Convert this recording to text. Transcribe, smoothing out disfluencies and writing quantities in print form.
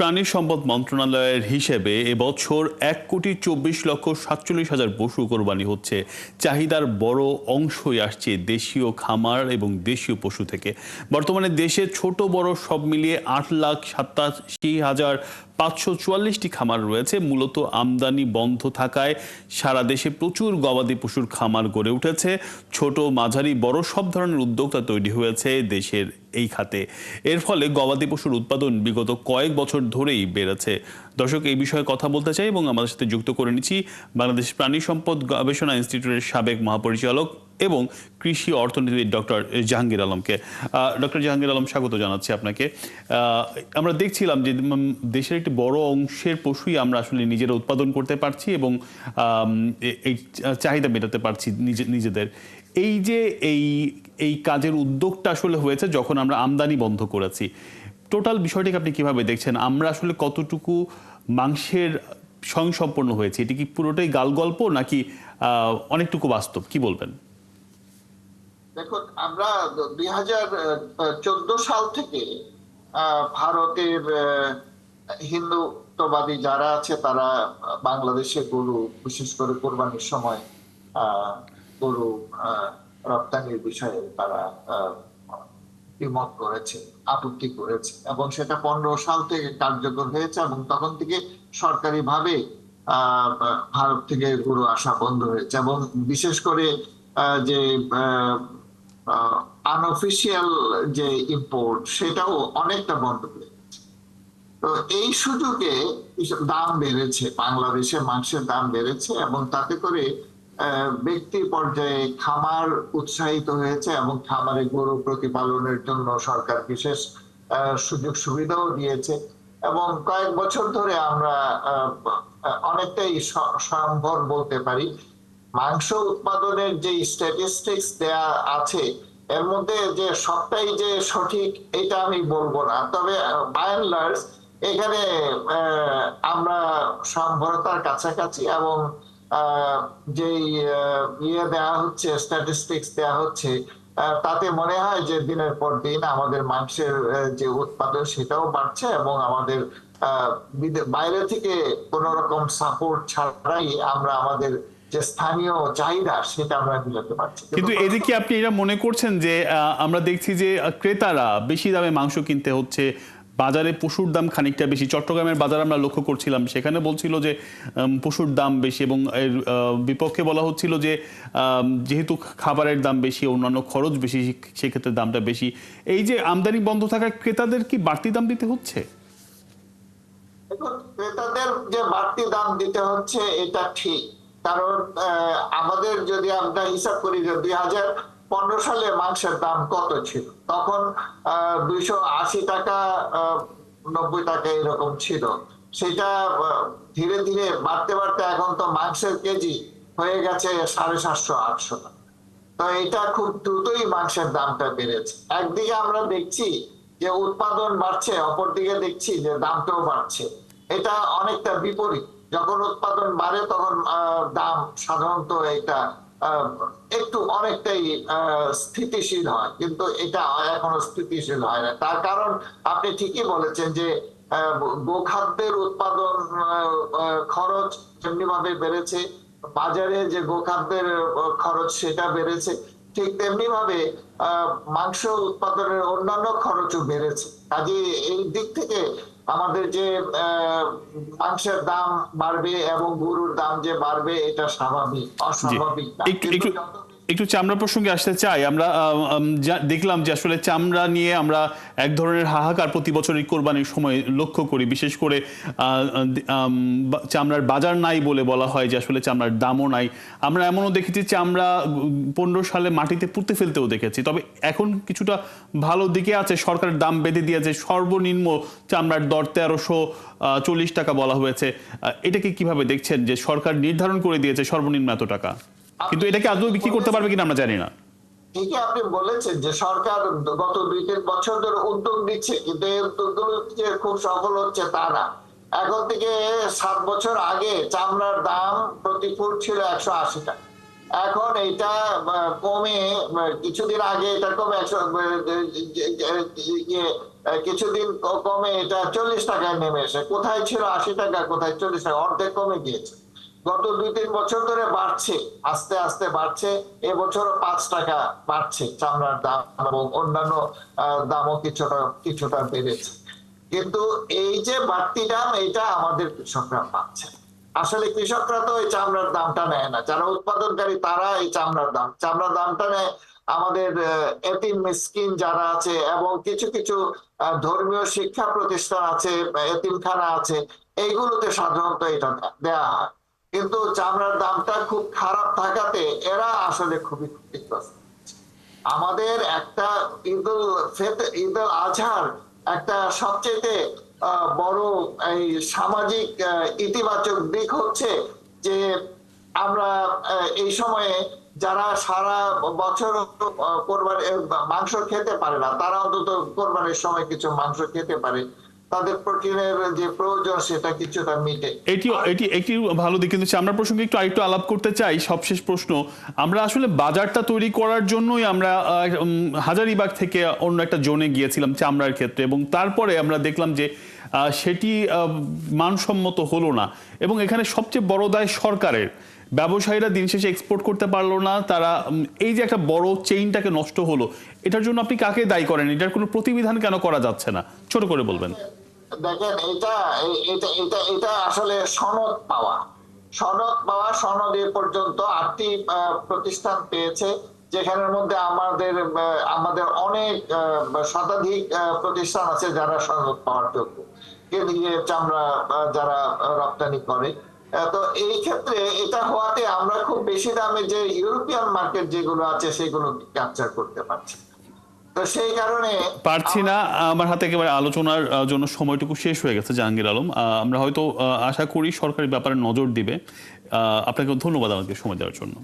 প্রাণী সম্পদ মন্ত্রণালয়ের হিসেবে এবছর ১,২৪,৪৭,০০০ পশু কোরবানি হচ্ছে। চাহিদার বড় অংশই আসছে দেশীয় খামার এবং দেশীয় পশু থেকে। বর্তমানে দেশে ছোট বড় সব মিলিয়ে ৮,৮৭,৫৪৪টি খামার রয়েছে। মূলত আমদানি বন্ধ থাকায় সারা দেশে প্রচুর গবাদি পশুর খামার গড়ে উঠেছে। ছোট মাঝারি বড় সব ধরনের উদ্যোক্তা তৈরি হয়েছে দেশের এই খাতে। এর ফলে গবাদি পশুর উৎপাদন বিগত কয়েক বছর ধরেই বেড়েছে। দর্শক, এই বিষয়ে কথা বলতে চাই এবং আমাদের সাথে যুক্ত করে নিচ্ছি বাংলাদেশ প্রাণী সম্পদ গবেষণা ইনস্টিটিউটের সাবেক মহাপরিচালক এবং কৃষি অর্থনীতিবিদ ডক্টর জাহাঙ্গীর আলমকে। ডক্টর জাহাঙ্গীর আলম, স্বাগত জানাচ্ছি আপনাকে। আমরা দেখছিলাম যে দেশের একটি বড় অংশের পশুই আমরা আসলে নিজেরা উৎপাদন করতে পারছি এবং এই চাহিদা মেটাতে পারছি নিজেদের। এই যে এই কাজের উদ্যোগটা আসলে হয়েছে যখন আমরা আমদানি বন্ধ করেছি। টোটাল বিষয়টিকে আপনি কিভাবে দেখছেন? আমরা আসলে কতটুকু মাংসের স্বয়ংসম্পূর্ণ হয়েছে? এটি কি পুরোটাই গালগল্প নাকি অনেকটুকু বাস্তব? কি বলবেন? দেখুন, আমরা ২০১৪ সাল থেকে ভারতের হিন্দুত্ববাদী যারা আছে তারা বাংলাদেশে গরু, বিশেষ করে কোরবানির সময় গরু রপ্তানির বিষয়ে তারা দ্বিমত করেছে, আপত্তি করেছে এবং সেটা ১৫ সাল থেকে কার্যকর হয়েছে এবং তখন থেকে সরকারিভাবে ভারত থেকে গরু আসা বন্ধ হয়েছে এবং বিশেষ করে যে আনঅফিসিয়াল যে ইম্পোর্ট সেটাও অনেকটা বন্ধ হয়ে গেছে। তো এই সুযোগে দাম বেড়েছে, বাংলাদেশে মাংসের দাম বেড়েছে এবং তাতে করে ব্যক্তি পর্যায়ে খামার উৎসাহিত হয়েছে এবং খামারে গরু প্রতিপালনের জন্য সরকার বিশেষ সুযোগ সুবিধাও দিয়েছে এবং কয়েক বছর ধরে আমরা অনেকটাই স্বয়ংভর বলতে পারি। মাংস উৎপাদনের যে স্ট্যাটিস্টিক্স দেয়া আছে এর মধ্যে যে সবটাই যে সঠিক এটা আমি বলবো না, তবে বাই এন্ড লার্জ এখানে আমরা স্বয়ংভরতার কাছাকাছি এবং যেই দেয়া হচ্ছে, স্ট্যাটিস্টিক্স দেয়া হচ্ছে, তাতে মনে হয় যে দিনের পর দিন আমাদের মাংসের যে উৎপাদন সেটাও বাড়ছে এবং আমাদের বাইরে থেকে কোন রকম সাপোর্ট ছাড়াই আমরা আমাদের যে স্থানীয় চাহিদা সেটা আমরা মিলাতে পারছি। কিন্তু এদিকে আপনি এটা মনে করছেন যে আমরা দেখছি যে ক্রেতারা বেশি দামে মাংস কিনতে হচ্ছে, বাজারে পশুর দাম খানিকটা বেশি। চট্টগ্রামের বাজার আমরা লক্ষ্য করছিলাম, সেখানে বলছিল যে পশুর দাম বেশি এবং এর বিপক্ষে বলা হচ্ছিল যে যেহেতু খাবারের দাম বেশি, অন্যান্য খরচ বেশি, সেক্ষেত্রে দামটা বেশি। এই যে আমদানি বন্ধ থাকায় ক্রেতাদের কি বাড়তি দাম দিতে হচ্ছে? ক্রেতাদের যে বাড়তি দাম দিতে হচ্ছে এটা ঠিক, কারণ আমাদের যদি আমরা হিসাব করি যে ২০১৫ সালে মাংসের দাম কত ছিল, তখন ২৮০ টাকা ৯০ টাকা এরকম ছিল। সেটা ধীরে ধীরে বাড়তে বাড়তে এখন তো মাংসের কেজি হয়ে গেছে ৭৫০-৮০০ টাকা। তো এটা খুব দ্রুতই মাংসের দামটা বেড়েছে। একদিকে আমরা দেখছি যে উৎপাদন বাড়ছে, অপরদিকে দেখছি যে দামটাও বাড়ছে। এটা অনেকটা বিপরীত। যখন উৎপাদন বাড়ে তখন দাম সাধারণত এটা একটু অনেকটাই স্থিতিশীল হয়, কিন্তু এটা এখনো স্থিতিশীল হয় না। তার কারণ আপনি ঠিকই বলেছেন যে গোখাদ্যের উৎপাদন খরচ যেমনিভাবে বেড়েছে, বাজারে যে গোখাদ্যের খরচ সেটা বেড়েছে, ঠিক তেমনি ভাবে মাংস উৎপাদনের অন্যান্য খরচও বেড়েছে। কাজে এই দিক থেকে আমাদের যে মাংসের দাম বাড়বে এবং গরুর দাম যে বাড়বে এটা স্বাভাবিক, অস্বাভাবিক না। একটু চামড়া প্রসঙ্গে আসতে চাই। আমরা দেখলাম যে আসলে চামড়া নিয়ে আমরা এক ধরনের হাহাকার প্রতি বছরই কোরবানির সময় লক্ষ্য করি। বিশেষ করে চামড়ার বাজার নাই বলে বলা হয় যে আসলে চামড়ার দামও নাই। আমরা এমনও দেখেছি চামড়া ১৫ সালে মাটিতে পুঁতে ফেলতেও দেখেছি। তবে এখন কিছুটা ভালো দিকে আছে, সরকারের দাম বেঁধে দিয়েছে। সর্বনিম্ন চামড়ার দর ১৩৪০ টাকা বলা হয়েছে। এটাকে কিভাবে দেখছেন যে সরকার নির্ধারণ করে দিয়েছে সর্বনিম্ন এত টাকা, কিন্তু এটাকে আদৌ বিক্রি করতে পারবে কিনা আমরা জানি না। ঠিকই আপনি বলেছেন যে সরকার গত ২-৩ বছর ধরে উদ্যোগ নিচ্ছে, কিন্তু এই উদ্যোগগুলো যে খুব সফল হচ্ছে তা না। এখন থেকে ৭ বছর আগে চামড়ার দাম প্রতি ফুট ছিল ১৮০ টাকা। এখন এটা কমে, কিছুদিন আগে এটা কমে কিছুদিন কমে এটা 40 টাকায় নেমে এসে, কোথায় ছিল 80 টাকা, কোথায় 40 টাকা, অর্ধেক কমে গিয়েছে। গত 2-3 বছর ধরে বাড়ছে, আস্তে আস্তে বাড়ছে। এবছরও 5 টাকা বাড়ছে চামড়ার দাম, এবং অন্যান্য দামও কিছুটা বেড়েছে। কিন্তু এই যে বাড়তি দাম, এটা আমাদের কৃষকরা পাচ্ছে। আসলে কৃষকরা তো এই চামড়ার দামটা নেয় না, যারা উৎপাদনকারী তারা এই চামড়ার দামটা নেয় আমাদের এতিম মিসকিন যারা আছে, এবং কিছু কিছু ধর্মীয় শিক্ষা প্রতিষ্ঠান আছে, এতিমখানা আছে, এইগুলোতে সাধারণত এটা দেয়া হয়। কিন্তু চামড়ার দামটা খুব খারাপ থাকাতে এরা আসলে খুবই ক্ষতিগ্রস্ত। আমাদের একটা ঈদুল আজহার একটা সবচেয়ে বড় এই সামাজিক ইতিবাচক দিক হচ্ছে যে আমরা এই সময়ে যারা সারা বছর কোরবানি মাংস খেতে পারে না, তারা অন্তত কোরবানির সময় কিছু মাংস খেতে পারে, তাদের প্রোটিনের যে প্রয়োজন সেটা কিছুটা মিটে। এটি ভালো দিক। কিন্তু আমরা প্রসঙ্গে আরেকটু আলাপ করতে চাই। সবশেষ প্রশ্ন, আমরা আসলে বাজারটা তৈরি করার জন্যই আমরা হাজারীবাগ থেকে অন্য একটা জোনে গিয়েছিলাম চামড়ার ক্ষেত্রে, এবং তারপরে আমরা দেখলাম যে সেটি মানসম্মত হলো না, এবং এখানে সবচেয়ে বড় দায় সরকারের। ব্যবসায়ীরা দিন শেষে এক্সপোর্ট করতে পারলো না, তারা এই যে একটা বড় চেইনটাকে নষ্ট হলো, এটার জন্য আপনি কাকে দায়ী করেন? এটার কোনো প্রতিবিধান কেন করা যাচ্ছে না? ছোট করে বলবেন। দেখেন, এটা আসলে সনদ এ পর্যন্ত 8টি প্রতিষ্ঠান পেয়েছে, যেখানের মধ্যে আমাদের অনেক শতাধিক প্রতিষ্ঠান আছে যারা সনদ পাওয়ার যোগ্য, চামড়া যারা রপ্তানি করে। তো এই ক্ষেত্রে এটা হওয়াতে আমরা খুব বেশি দামে যে ইউরোপিয়ান মার্কেট যেগুলো আছে সেগুলো ক্যাপচার করতে পারছি। তো সেই কারণে পারছি না। আমার হাতে একেবারে আলোচনার জন্য সময়টুকু শেষ হয়ে গেছে জাহাঙ্গীর আলম। আমরা হয়তো আশা করি সরকারি ব্যাপারে নজর দিবে। আপনাকে ধন্যবাদ আমাকে সময় দেওয়ার জন্য।